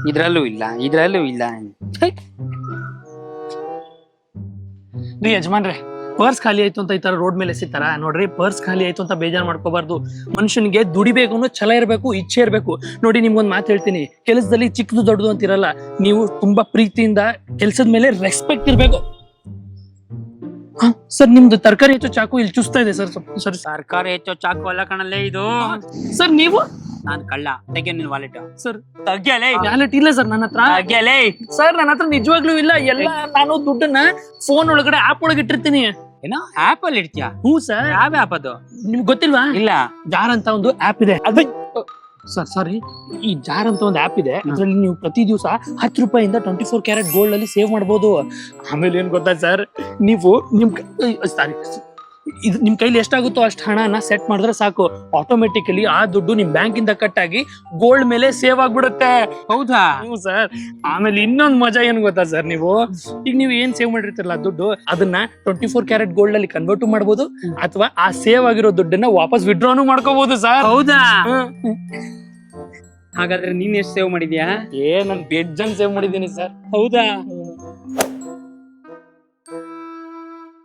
ಇದ್ರಲ್ಲೂ ಇಲ್ಲ ರೀ ಯಜಮಾನ್ರೆ, ಪರ್ಸ್ ಖಾಲಿ ಆಯ್ತು ಅಂತ ಈ ತರ ರೋಡ್ ಮೇಲೆ ಎಸಿತಾರ ನೋಡ್ರಿ. ಪರ್ಸ್ ಖಾಲಿ ಆಯ್ತು ಅಂತ ಬೇಜಾರ್ ಮಾಡ್ಕೋಬಾರ್ದು. ಮನುಷ್ಯನಿಗೆ ದುಡಿಬೇಕು ಅನ್ನೋ ಛಲ ಇರಬೇಕು, ಇಚ್ಛೆ ಇರಬೇಕು. ನೋಡಿ ನಿಮ್ಗೊಂದ್ ಮಾತು ಹೇಳ್ತೀನಿ, ಕೆಲಸದಲ್ಲಿ ಚಿಕ್ಕದು ದೊಡ್ಡದು ಅಂತಿರಲ್ಲ. ನೀವು ತುಂಬಾ ಪ್ರೀತಿಯಿಂದ ಕೆಲಸದ ಮೇಲೆ ರೆಸ್ಪೆಕ್ಟ್ ಇರ್ಬೇಕು. ಸರ್, ನಿಮ್ದು ತರಕಾರಿ ಹೆಚ್ಚು ಚಾಕು ಇಲ್ಲಿ ಚುಸ್ತಾ ಇದೆ ಸರ್. ಸರ್ ಸರ್ಕಾರ ಹೆಚ್ಚೋ ಚಾಕು ಅಲ್ಲ ಕಣಲ್ಲೇ ಇದು. ಸರ್ ನೀವು ನಾನ್ ಕಳ್ಳ, ತೆಗೆ ನಿನ್ ವಾಲೆಟ್. ಸರ್ ತಗ್ಯಲೇ ವ್ಯಾಲೆಟ್ ಇಲ್ಲ ಸರ್ ನನ್ನ ಹತ್ರ. ತಗ್ಯಲೇ ಸರ್ ನನ್ನ ಹತ್ರ ನಿಜವಾಗ್ಲೂ ಇಲ್ಲ. ಎಲ್ಲ ನಾನು ದುಡ್ಡನ್ನ ಫೋನ್ ಒಳಗಡೆ ಆಪ್ ಒಳಗೆ ಇಟ್ಟಿರ್ತೀನಿ. ಏನೋ ಆಪ್ ಅಲ್ಲಿ ಇಡ್ತೀಯಾ? ಹ್ಞೂ ಸರ್. ಯಾವ ಆಪ್ ಅದು? ನಿಮ್ಗೆ ಗೊತ್ತಿಲ್ವಾ? ಇಲ್ಲ. ಜಾರ್ ಅಂತ ಒಂದು ಆಪ್ ಇದೆ. ಅದು ಸರ್ ಸಾರಿ, ಈ ಜಾರ್ ಅಂತ ಒಂದು ಆಪ್ ಇದೆ. ಅದ್ರಲ್ಲಿ ನೀವು ಪ್ರತಿ ದಿವಸ 10 ರೂಪಾಯಿಂದ 24 ಕ್ಯಾರೆಟ್ ಗೋಲ್ಡ್ ಅಲ್ಲಿ ಸೇವ್ ಮಾಡ್ಬೋದು. ಆಮೇಲೆ ಏನ್ ಗೊತ್ತಾ ಸರ್, ನೀವು ನಿಮ್ ಕೈಲಿ ಎಷ್ಟಾಗುತ್ತೋ ಅಷ್ಟು ಹಣನ ಸೆಟ್ ಮಾಡಿದ್ರೆ ಸಾಕು, ಆಟೋಮೆಟಿಕಲಿ ಆ ದುಡ್ಡು ನಿಮ್ ಬ್ಯಾಂಕ್ ಇಂದ ಕಟ್ ಆಗಿ ಗೋಲ್ಡ್ ಮೇಲೆ ಸೇವ್ ಆಗ್ಬಿಡುತ್ತೆ. ಹೌದಾ? ಹ್ಞೂ ಸರ್. ಆಮೇಲೆ ಇನ್ನೊಂದ್ ಮಜಾ ಏನ್ ಗೊತ್ತಾ ಸರ್, ಈಗ ನೀವು ಏನ್ ಸೇವ್ ಮಾಡಿರ್ತಿರಲ್ಲ ದುಡ್ಡು, ಅದನ್ನ 24 ಕ್ಯಾರೆಟ್ ಗೋಲ್ಡ್ ಅಲ್ಲಿ ಕನ್ವರ್ಟ್ ಮಾಡ್ಬೋದು, ಅಥವಾ ಆ ಸೇವ್ ಆಗಿರೋ ದುಡ್ಡನ್ನ ವಾಪಸ್ ವಿಡ್ರಾನು ಮಾಡ್ಕೋಬಹುದು ಸರ್. ಹೌದಾ? ಹಾಗಾದ್ರೆ ನೀನ್ ಎಷ್ಟು ಸೇವ್ ಮಾಡಿದ್ಯಾ? ನನ್ ಬೇಜಾನ್ ಸೇವ್ ಮಾಡಿದ್ದೀನಿ ಸರ್. ಹೌದಾ?